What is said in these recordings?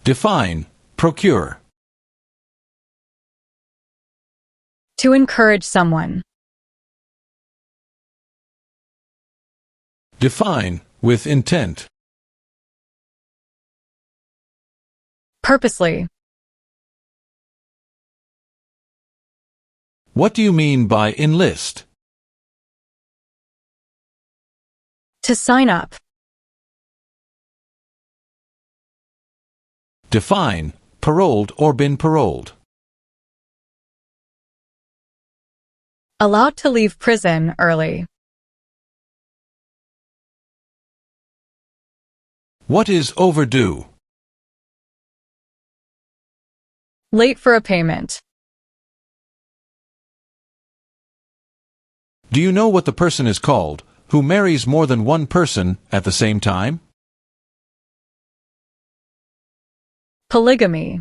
Define, procure. To encourage someone. Define, with intent. Purposely. What do you mean by enlist? To sign up. Define, paroled or been paroled. Allowed to leave prison early. What is overdue? Late for a payment. Do you know what the person is called who marries more than one person at the same time? Polygamy.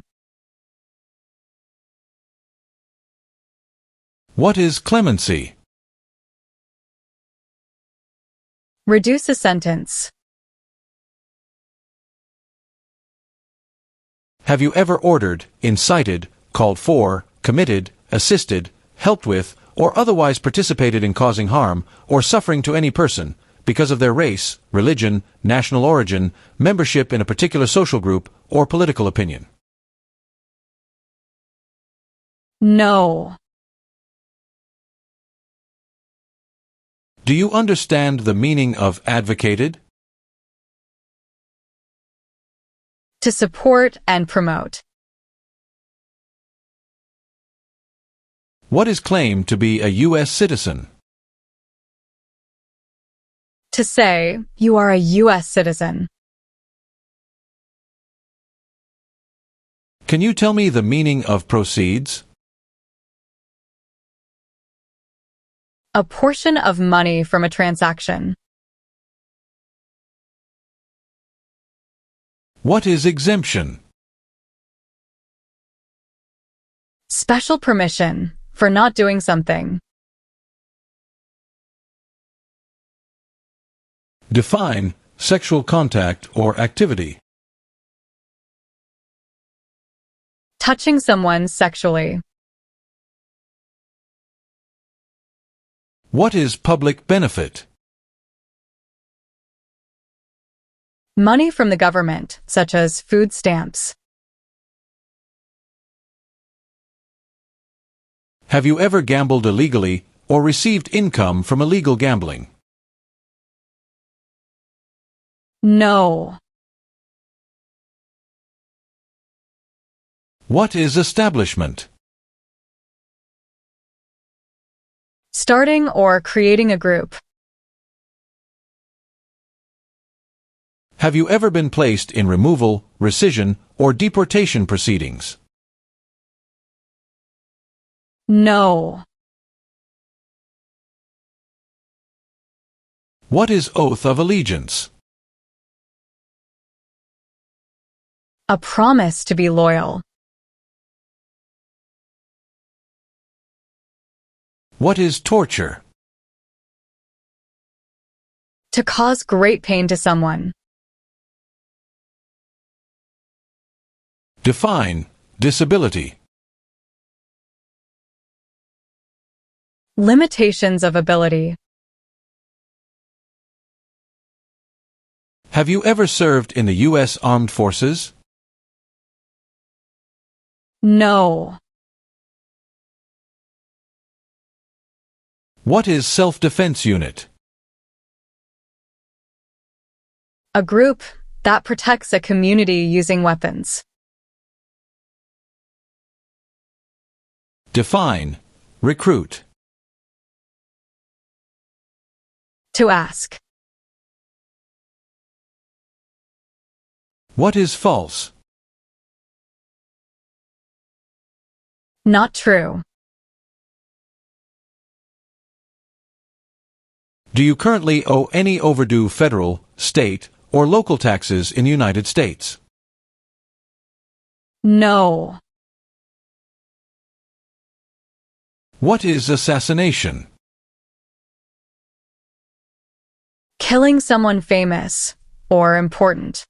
What is clemency? Reduce a sentence. Have you ever ordered, incited, called for, committed, assisted, helped with, or otherwise participated in causing harm or suffering to any person because of their race, religion, national origin, membership in a particular social group, or political opinion? No. Do you understand the meaning of advocated? To support and promote. What is claimed to be a U.S. citizen? To say, you are a US citizen. Can you tell me the meaning of proceeds? A portion of money from a transaction. What is exemption? Special permission for not doing something. Define, sexual contact or activity. Touching someone sexually. What is public benefit? Money from the government, such as food stamps. Have you ever gambled illegally or received income from illegal gambling? No. What is establishment? Starting or creating a group. Have you ever been placed in removal, rescission, or deportation proceedings? No. What is oath of allegiance? A promise to be loyal. What is torture? To cause great pain to someone. Define, disability. Limitations of ability. Have you ever served in the U.S. Armed Forces? No. What is self-defense unit? A group that protects a community using weapons. Define, recruit. To ask. What is false? Not true. Do you currently owe any overdue federal, state, or local taxes in the United States? No. What is assassination? Killing someone famous or important.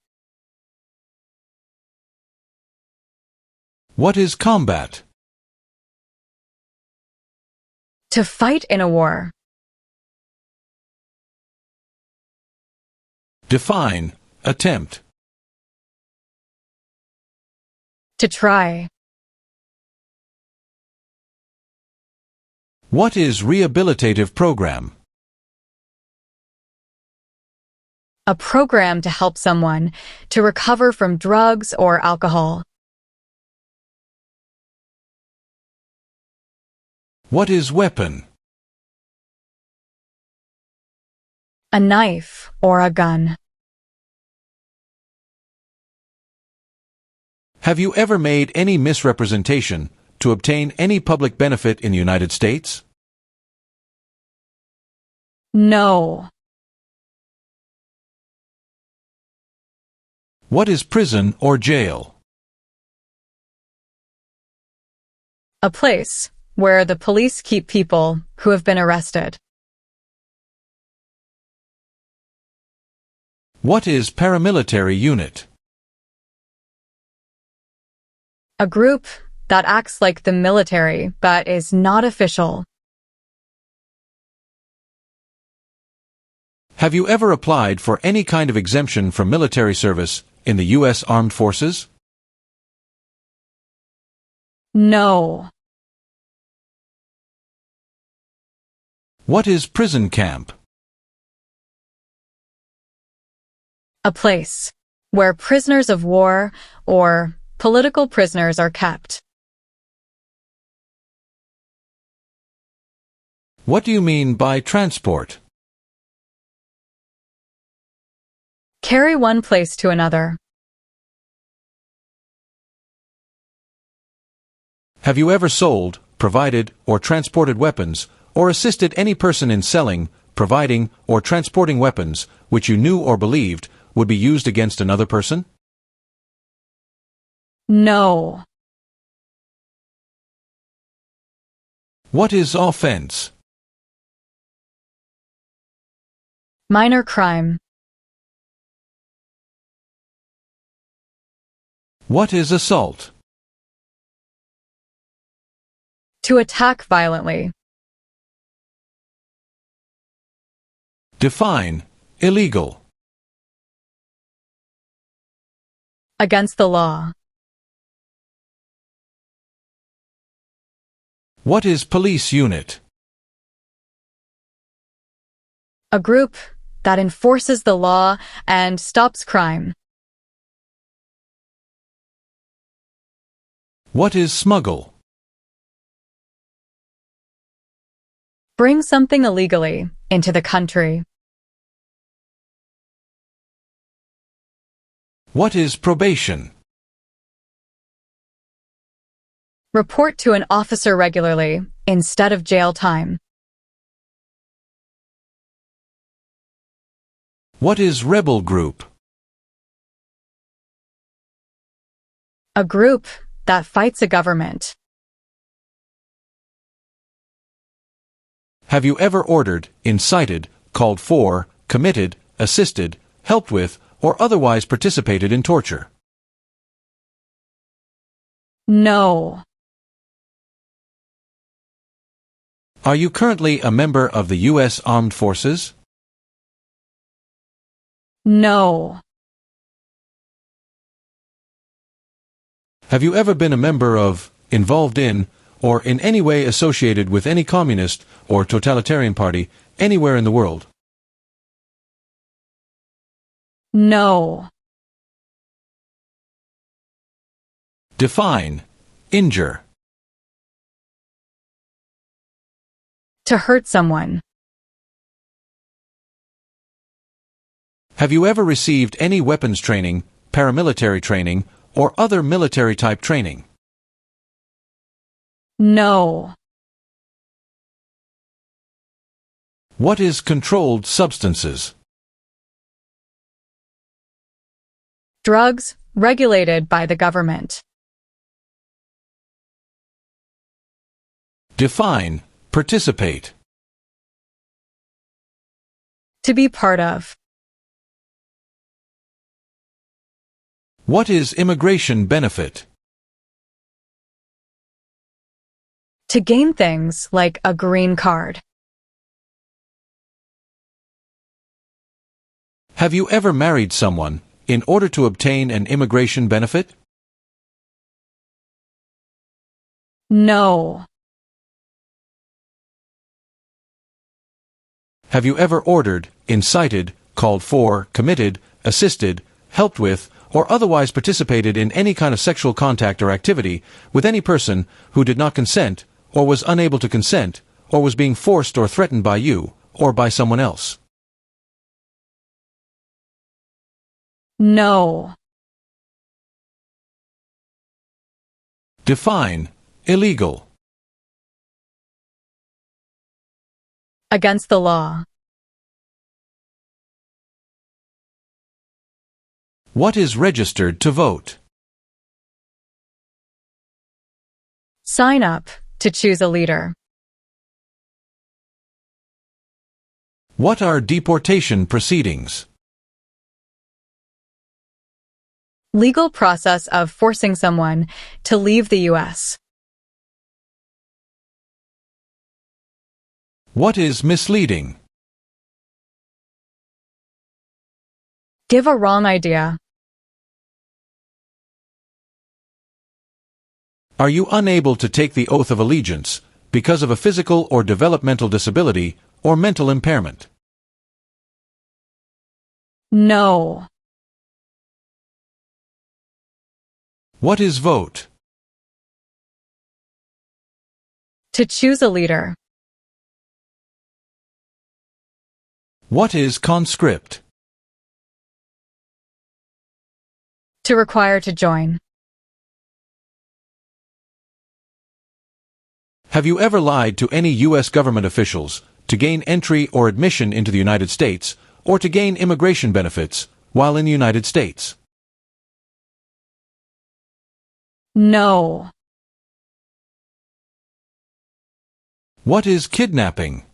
What is combat? To fight in a war. Define, attempt. To try. What is rehabilitative program? A program to help someone to recover from drugs or alcohol. What is weapon? A knife or a gun. Have you ever made any misrepresentation to obtain any public benefit in the United States? No. What is prison or jail? A place where the police keep people who have been arrested. What is paramilitary unit? A group that acts like the military but is not official. Have you ever applied for any kind of exemption from military service in the U.S. Armed Forces? No. What is prison camp? A place where prisoners of war or political prisoners are kept. What do you mean by transport? Carry one place to another. Have you ever sold, provided, or transported weapons, or assisted any person in selling, providing, or transporting weapons which you knew or believed would be used against another person? No. What is offense? Minor crime. What is assault? To attack violently. Define, illegal. Against the law. What is police unit? A group that enforces the law and stops crime. What is smuggle? Bring something illegally into the country. What is probation? Report to an officer regularly instead of jail time. What is rebel group? A group that fights a government. Have you ever ordered, incited, called for, committed, assisted, helped with, or otherwise participated in torture? No. Are you currently a member of the U.S. Armed Forces? No. Have you ever been a member of, involved in, or in any way associated with any communist or totalitarian party anywhere in the world? No. Define, injure. To hurt someone. Have you ever received any weapons training, paramilitary training, or other military-type training? No. What is controlled substances? Drugs regulated by the government. Define, participate. To be part of. What is immigration benefit? To gain things like a green card. Have you ever married someone in order to obtain an immigration benefit? No. Have you ever ordered, incited, called for, committed, assisted, helped with, or otherwise participated in any kind of sexual contact or activity with any person who did not consent, or was unable to consent, or was being forced or threatened by you, or by someone else? No. Define illegal. Against the law. What is registered to vote? Sign up to choose a leader. What are deportation proceedings? Legal process of forcing someone to leave the U.S. What is misleading? Give a wrong idea. Are you unable to take the oath of allegiance because of a physical or developmental disability or mental impairment? No. What is vote? To choose a leader. What is conscript? To require to join. Have you ever lied to any U.S. government officials to gain entry or admission into the United States or to gain immigration benefits while in the United States? No. What is kidnapping?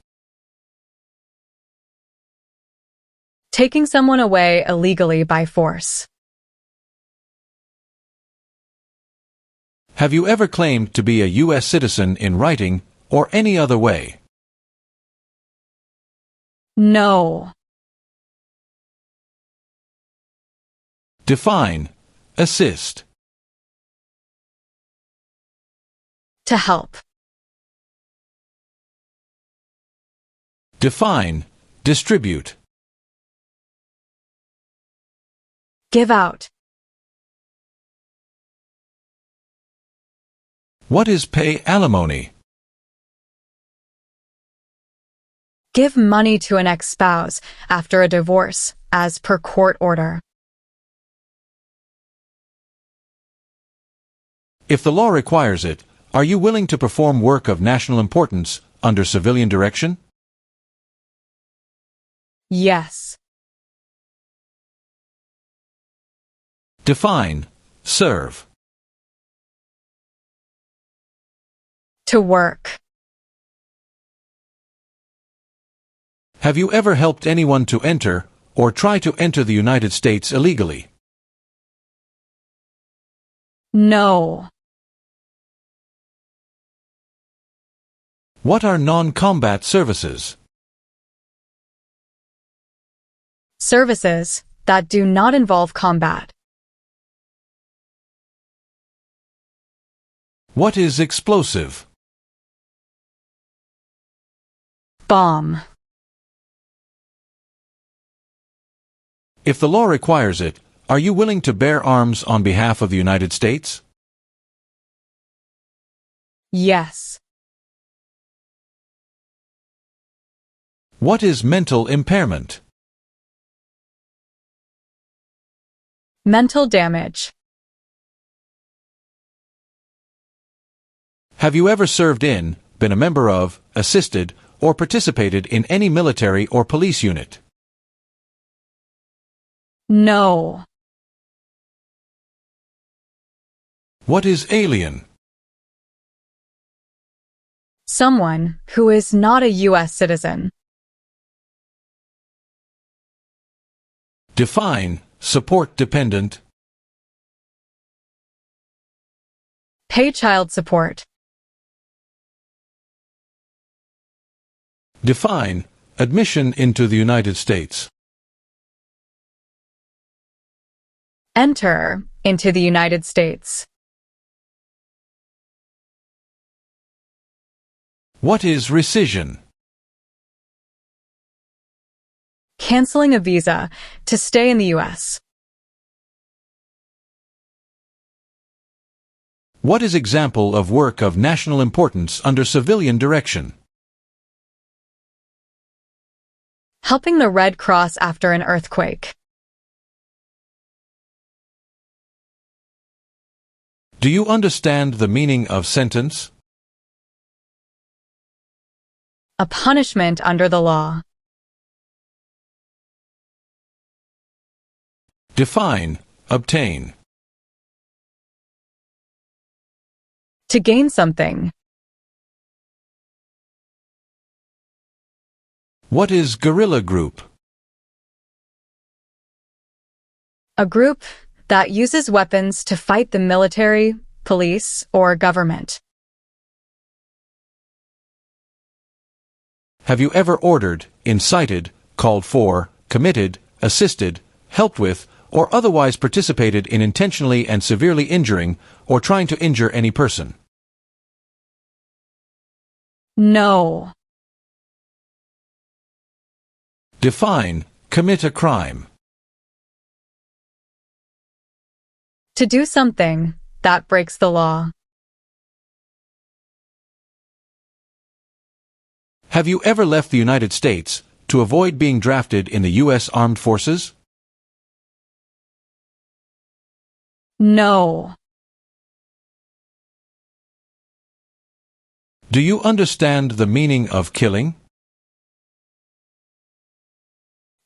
Taking someone away illegally by force. Have you ever claimed to be a U.S. citizen in writing or any other way? No. Define assist. To help. Define distribute. Give out. What is pay alimony? Give money to an ex-spouse after a divorce, as per court order. If the law requires it, are you willing to perform work of national importance under civilian direction? Yes. Define serve. To work. Have you ever helped anyone to enter or try to enter the United States illegally? No. What are non-combat services? Services that do not involve combat. What is explosive? Bomb. If the law requires it, are you willing to bear arms on behalf of the United States? Yes. What is mental impairment? Mental damage. Have you ever served in, been a member of, assisted, or participated in any military or police unit? No. What is alien? Someone who is not a U.S. citizen. Define support dependent. Pay child support. Define admission into the United States. Enter into the United States. What is rescission? Canceling a visa to stay in the U.S. What is example of work of national importance under civilian direction? Helping the Red Cross after an earthquake. Do you understand the meaning of sentence? A punishment under the law. Define obtain. To gain something. What is guerrilla group? A group that uses weapons to fight the military, police, or government. Have you ever ordered, incited, called for, committed, assisted, helped with, or otherwise participated in intentionally and severely injuring or trying to injure any person? No. Define commit a crime. To do something that breaks the law. Have you ever left the United States to avoid being drafted in the U.S. Armed Forces? No. Do you understand the meaning of killing?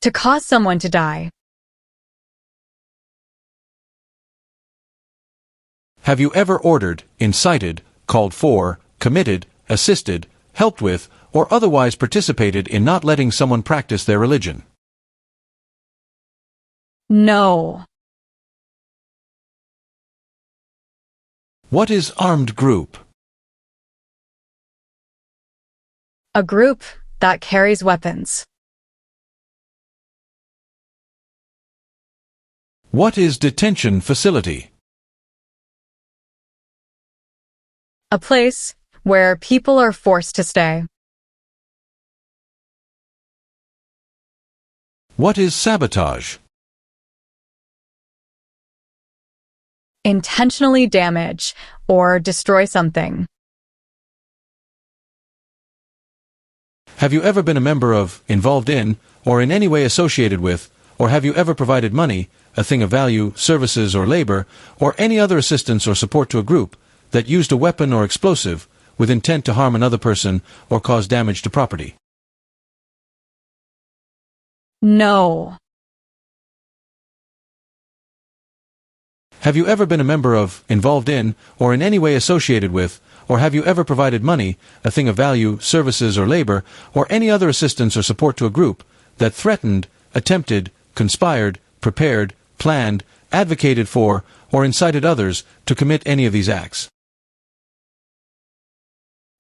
To cause someone to die. Have you ever ordered, incited, called for, committed, assisted, helped with, or otherwise participated in not letting someone practice their religion? No. What is armed group? A group that carries weapons. What is detention facility? A place where people are forced to stay. What is sabotage? Intentionally damage or destroy something. Have you ever been a member of, involved in, or in any way associated with, or have you ever provided money, a thing of value, services or labor, or any other assistance or support to a group that used a weapon or explosive with intent to harm another person or cause damage to property? No. Have you ever been a member of, involved in, or in any way associated with, or have you ever provided money, a thing of value, services or labor, or any other assistance or support to a group that threatened, attempted, conspired, prepared, planned, advocated for, or incited others to commit any of these acts?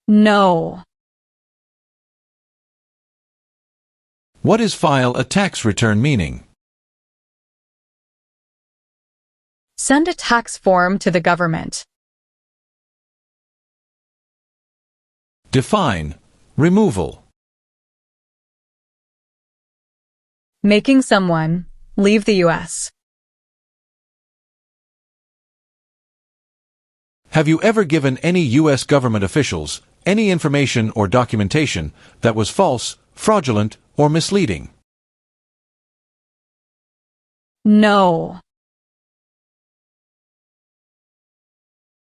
No. What is file a tax return meaning? Send a tax form to the government. Define removal. Making someone leave the U.S. Have you ever given any U.S. government officials any information or documentation that was false, fraudulent, or misleading? No.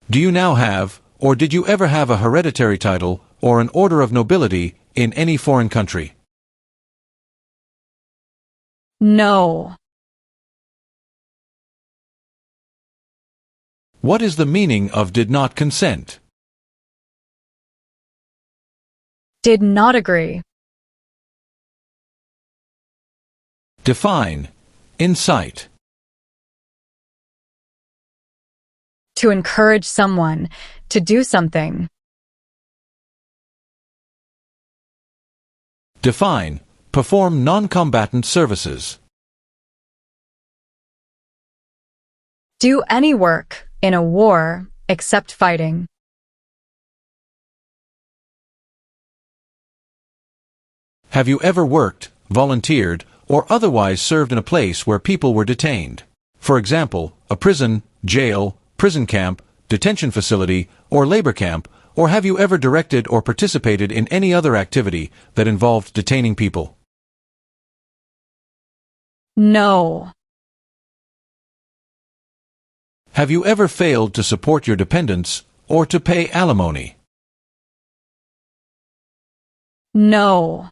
Do you now have, or did you ever have a hereditary title or an order of nobility in any foreign country? No. What is the meaning of did not consent? Did not agree. Define incite. To encourage someone to do something. Define. Perform non-combatant services. Do any work in a war except fighting. Have you ever worked, volunteered, or otherwise served in a place where people were detained? For example, a prison, jail, prison camp, detention facility, or labor camp, or have you ever directed or participated in any other activity that involved detaining people? No. Have you ever failed to support your dependents or to pay alimony? No.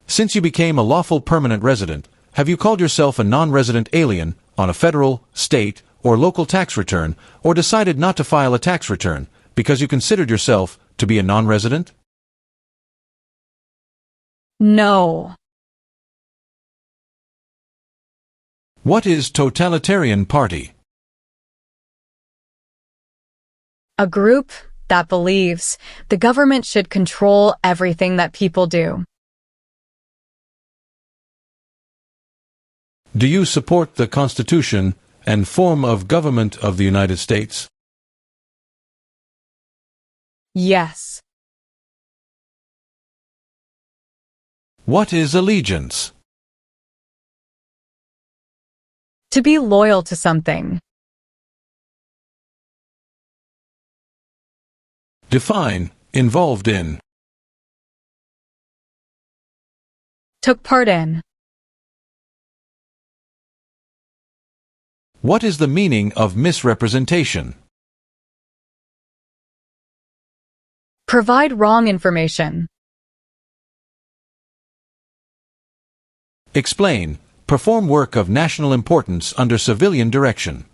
Since you became a lawful permanent resident, have you called yourself a non-resident alien on a federal, state, or local tax return, or decided not to file a tax return because you considered yourself to be a non-resident? No. What is totalitarian party? A group that believes the government should control everything that people do. Do you support the Constitution and form of government of the United States? Yes. What is allegiance? To be loyal to something. Define. Involved in. Took part in. What is the meaning of misrepresentation? Provide wrong information. Explain. Perform work of national importance under civilian direction.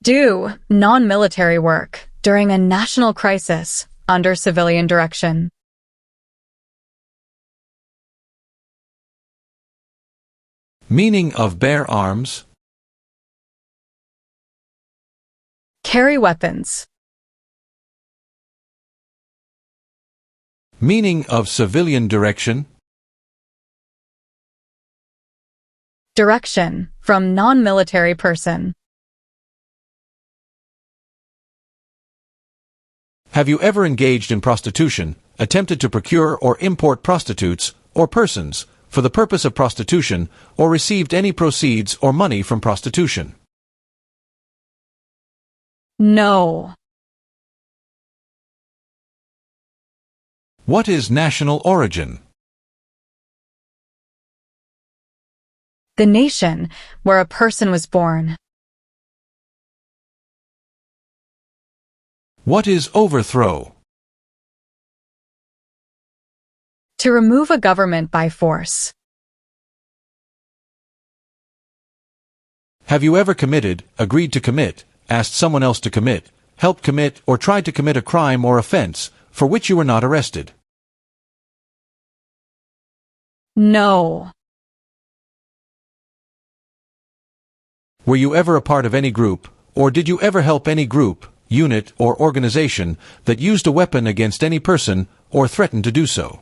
Do non-military work during a national crisis under civilian direction. Meaning of bear arms. Carry weapons. Meaning of civilian direction. Direction from non-military person. Have you ever engaged in prostitution, attempted to procure or import prostitutes or persons for the purpose of prostitution, or received any proceeds or money from prostitution? No. What is national origin? The nation where a person was born. What is overthrow? To remove a government by force. Have you ever committed, agreed to commit, asked someone else to commit, helped commit, or tried to commit a crime or offense for which you were not arrested? No. Were you ever a part of any group, or did you ever help any group, unit, or organization that used a weapon against any person or threatened to do so?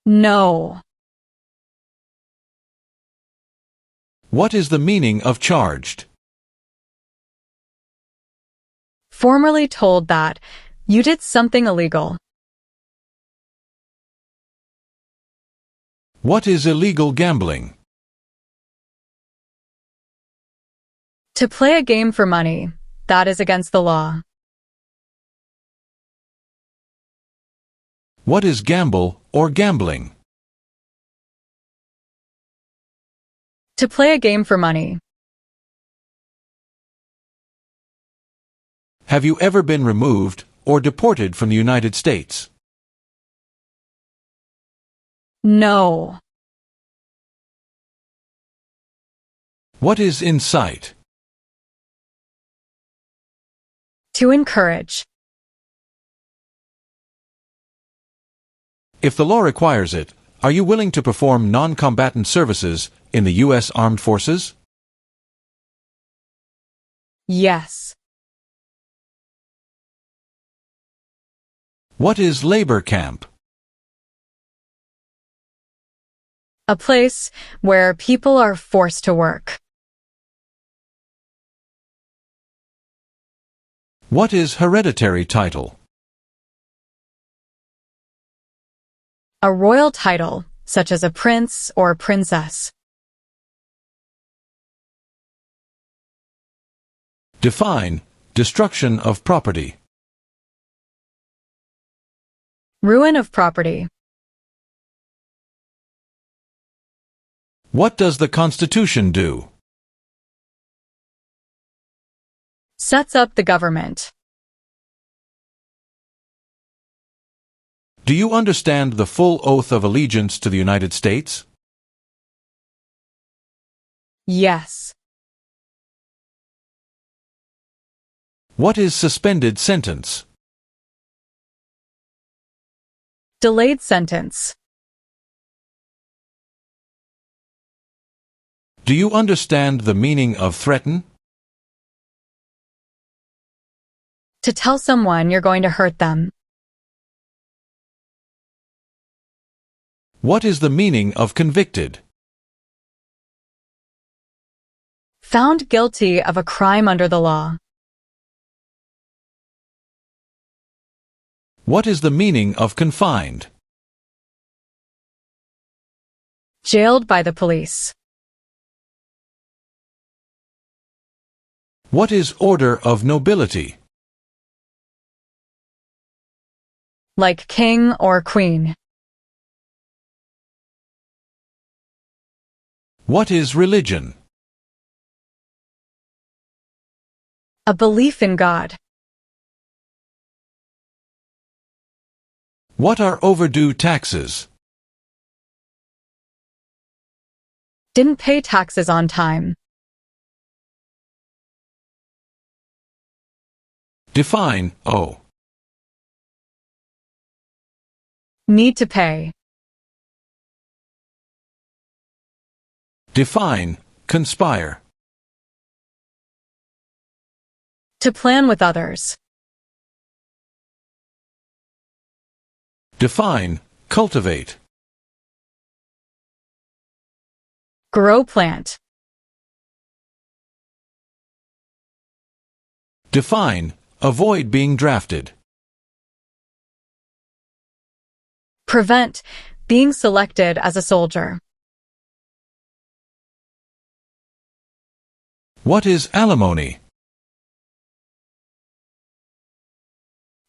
No. What is the meaning of charged? Formerly told that you did something illegal. What is illegal gambling? To play a game for money, that is against the law. What is gamble or gambling? To play a game for money. Have you ever been removed or deported from the United States? No. What is incite? To encourage. If the law requires it, are you willing to perform non-combatant services in the U.S. Armed Forces? Yes. What is labor camp? A place where people are forced to work. What is hereditary title? A royal title, such as a prince or princess. Define destruction of property. Ruin of property. What does the Constitution do? Sets up the government. Do you understand the full oath of allegiance to the United States? Yes. What is suspended sentence? Delayed sentence. Do you understand the meaning of threaten? To tell someone you're going to hurt them. What is the meaning of convicted? Found guilty of a crime under the law. What is the meaning of confined? Jailed by the police. What is order of nobility? Like king or queen. What is religion? A belief in God. What are overdue taxes? Didn't pay taxes on time. Define owe. Need to pay. Define conspire. To plan with others. Define cultivate. Grow plant. Define avoid being drafted. Prevent being selected as a soldier. What is alimony?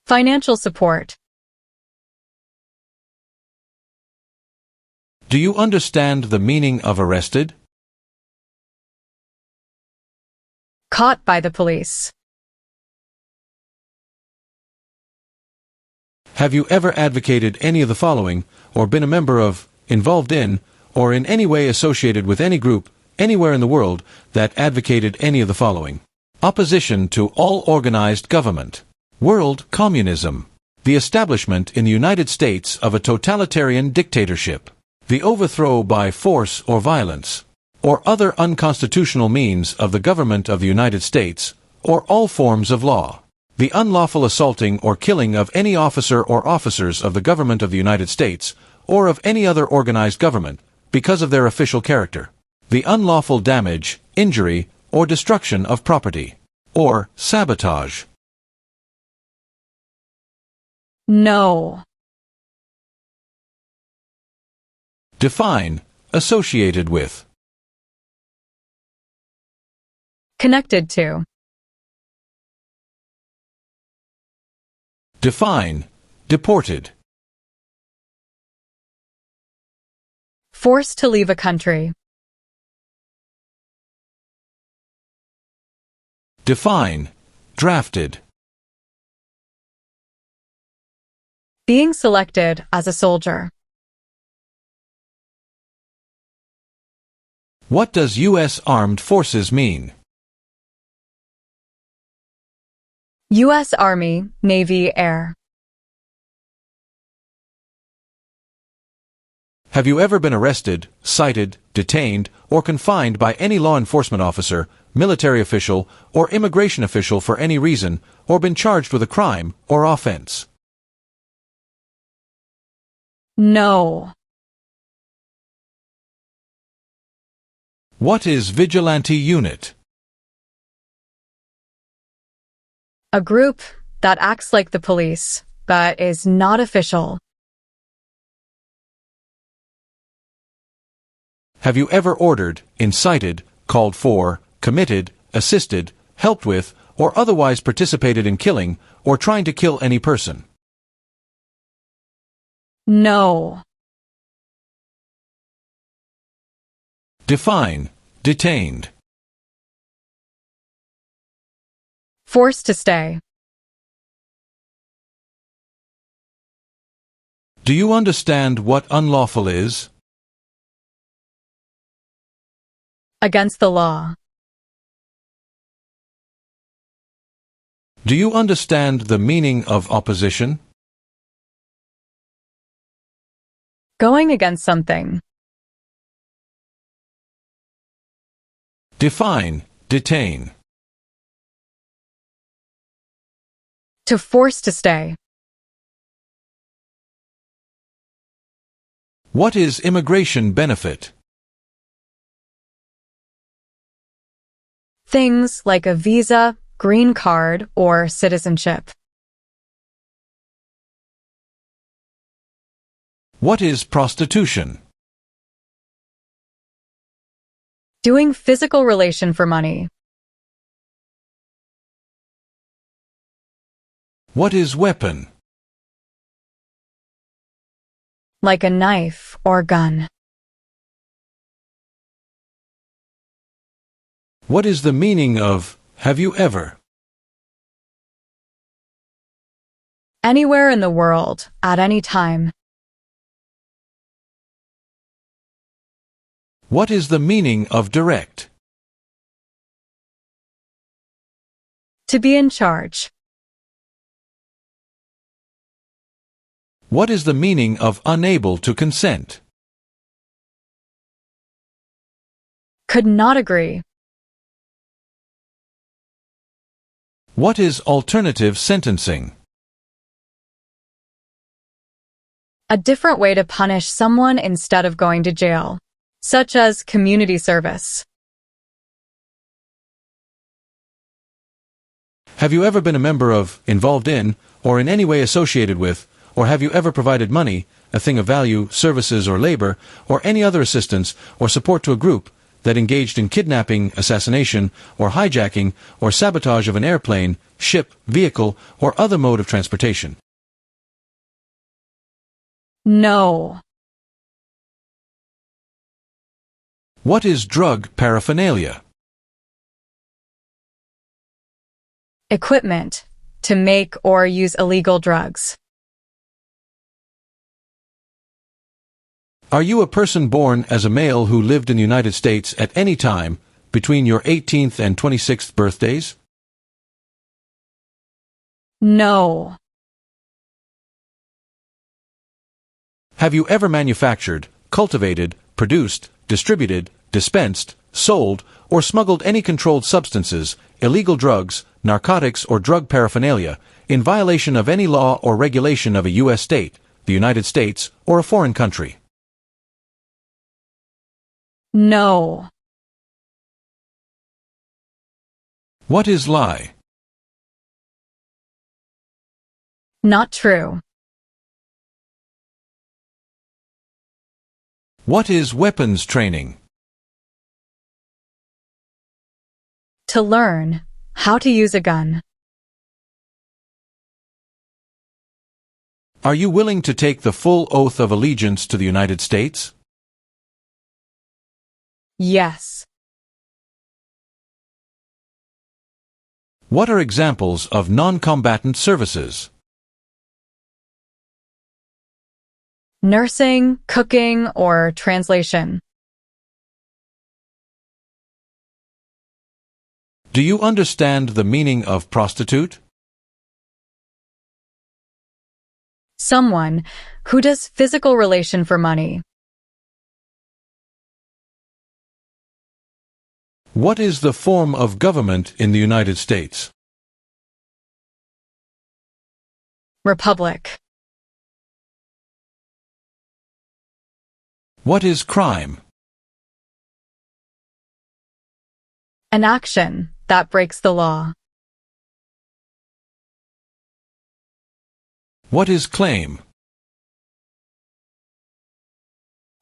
Financial support. Do you understand the meaning of arrested? Caught by the police. Have you ever advocated any of the following, or been a member of, involved in, or in any way associated with any group, anywhere in the world, that advocated any of the following? Opposition to all organized government. World communism. The establishment in the United States of a totalitarian dictatorship. The overthrow by force or violence, or other unconstitutional means of the government of the United States, or all forms of law. The unlawful assaulting or killing of any officer or officers of the government of the United States, or of any other organized government, because of their official character. The unlawful damage, injury, or destruction of property, or sabotage. No. Define associated with. Connected to. Define deported. Forced to leave a country. Define drafted. Being selected as a soldier. What does U.S. Armed Forces mean? U.S. Army, Navy, Air. Have you ever been arrested, cited, detained, or confined by any law enforcement officer, military official, or immigration official for any reason, or been charged with a crime or offense? No. What is vigilante unit? A group that acts like the police, but is not official. Have you ever ordered, incited, called for, committed, assisted, helped with, or otherwise participated in killing, or trying to kill any person? No. Define, detained. Forced to stay. Do you understand what unlawful is? Against the law. Do you understand the meaning of opposition? Going against something. Define, detain. To force to stay. What is immigration benefit? Things like a visa, green card, or citizenship. What is prostitution? Doing physical relation for money. What is weapon? Like a knife or gun. What is the meaning of have you ever? Anywhere in the world, at any time. What is the meaning of direct? To be in charge. What is the meaning of unable to consent? Could not agree. What is alternative sentencing? A different way to punish someone instead of going to jail, such as community service. Have you ever been a member of, involved in, or in any way associated with, or have you ever provided money, a thing of value, services or labor, or any other assistance or support to a group that engaged in kidnapping, assassination, or hijacking, or sabotage of an airplane, ship, vehicle, or other mode of transportation? No. What is drug paraphernalia? Equipment. To make or use illegal drugs. Are you a person born as a male who lived in the United States at any time between your 18th and 26th birthdays? No. Have you ever manufactured, cultivated, produced, distributed, dispensed, sold, or smuggled any controlled substances, illegal drugs, narcotics, or drug paraphernalia in violation of any law or regulation of a U.S. state, the United States, or a foreign country? No. What is lie? Not true. What is weapons training? To learn how to use a gun. Are you willing to take the full oath of allegiance to the United States? Yes. What are examples of non-combatant services? Nursing, cooking, or translation. Do you understand the meaning of prostitute? Someone who does physical relation for money. What is the form of government in the United States? Republic. What is crime? An action that breaks the law. What is claim?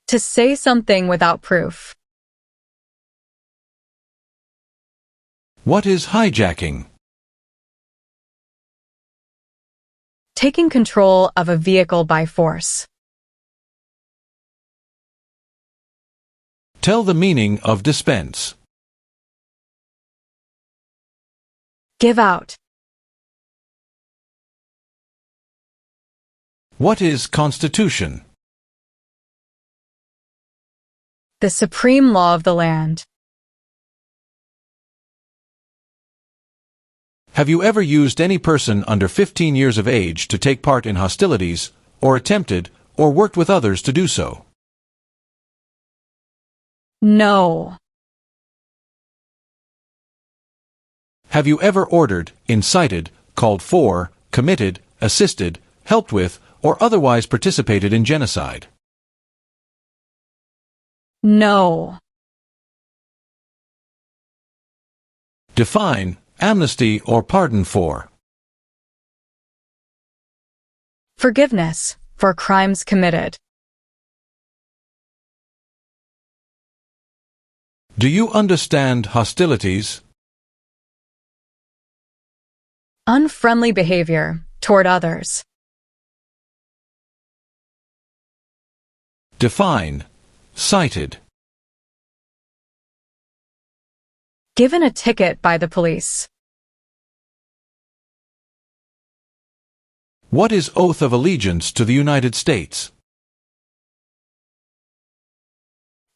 To say something without proof. What is hijacking? Taking control of a vehicle by force. Tell the meaning of dispense. Give out. What is constitution? The supreme law of the land. Have you ever used any person under 15 years of age to take part in hostilities, or attempted, or worked with others to do so? No. Have you ever ordered, incited, called for, committed, assisted, helped with, or otherwise participated in genocide? No. Define, amnesty or pardon for. Forgiveness for crimes committed. Do you understand hostilities? Unfriendly behavior toward others. Define, cited. Given a ticket by the police. What is oath of allegiance to the United States?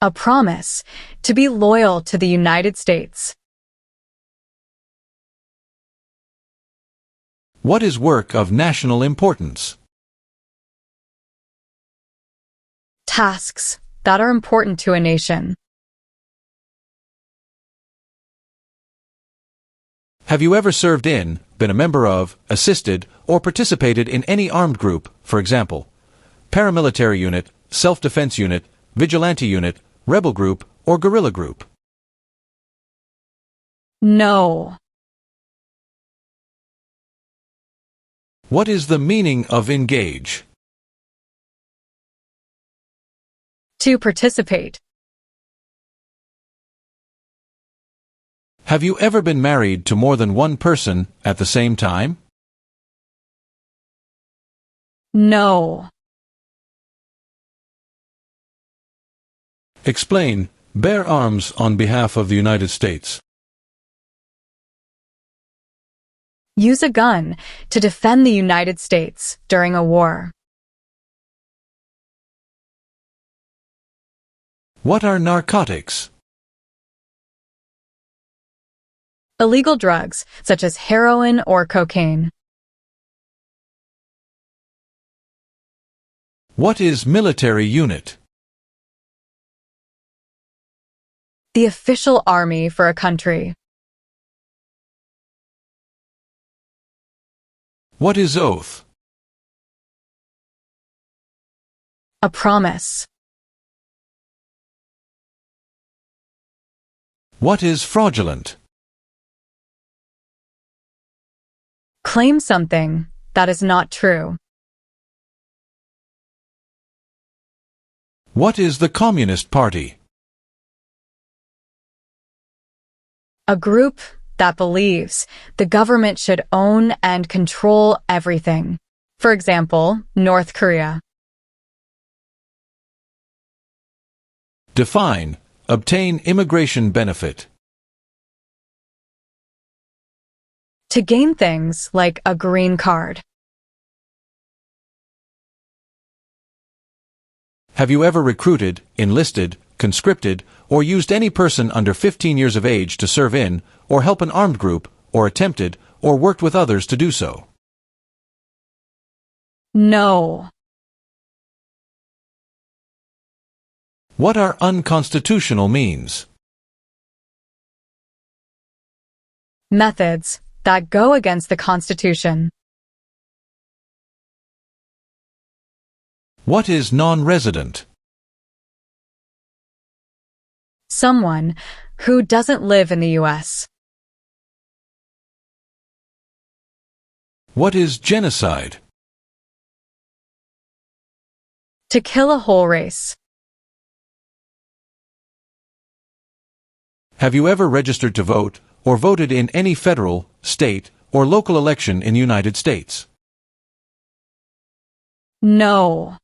A promise to be loyal to the United States. What is work of national importance? Tasks that are important to a nation. Have you ever served in, been a member of, assisted, or participated in any armed group, for example, paramilitary unit, self-defense unit, vigilante unit, rebel group, or guerrilla group? No. What is the meaning of engage? To participate. Have you ever been married to more than one person at the same time? No. Explain, bear arms on behalf of the United States. Use a gun to defend the United States during a war. What are narcotics? Illegal drugs, such as heroin or cocaine. What is military unit? The official army for a country. What is oath? A promise. What is fraudulent? Claim something that is not true. What is the Communist Party? A group that believes the government should own and control everything. For example, North Korea. Define, obtain immigration benefit. To gain things like a green card. Have you ever recruited, enlisted, conscripted, or used any person under 15 years of age to serve in, or help an armed group, or attempted, or worked with others to do so? No. What are unconstitutional means? Methods that go against the Constitution. What is non-resident? Someone who doesn't live in the US. What is genocide? To kill a whole race. Have you ever registered to vote or voted in any federal, state, or local election in the United States? No.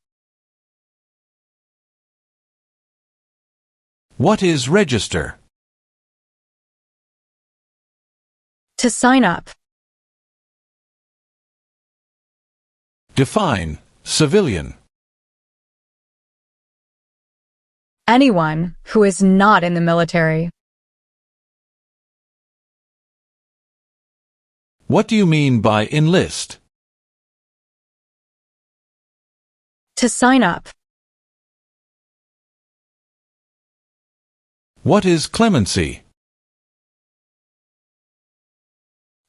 What is register? To sign up. Define civilian. Anyone who is not in the military. What do you mean by enlist? To sign up. What is clemency?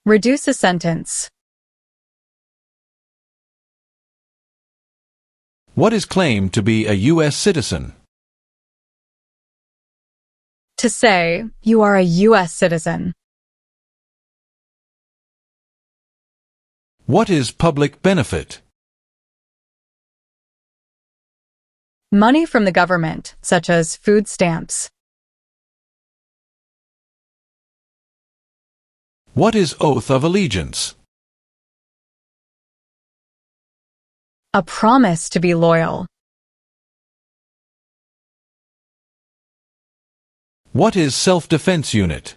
Reduce a sentence. What is claimed to be a U.S. citizen? To say you are a US citizen. What is public benefit? Money from the government, such as food stamps. What is oath of allegiance? A promise to be loyal. What is self-defense unit?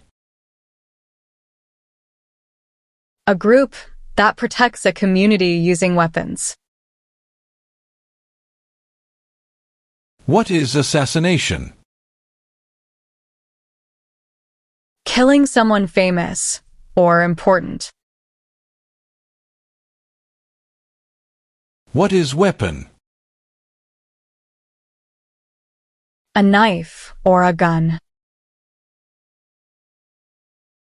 A group that protects a community using weapons. What is assassination? Killing someone famous or important. What is weapon? A knife or a gun.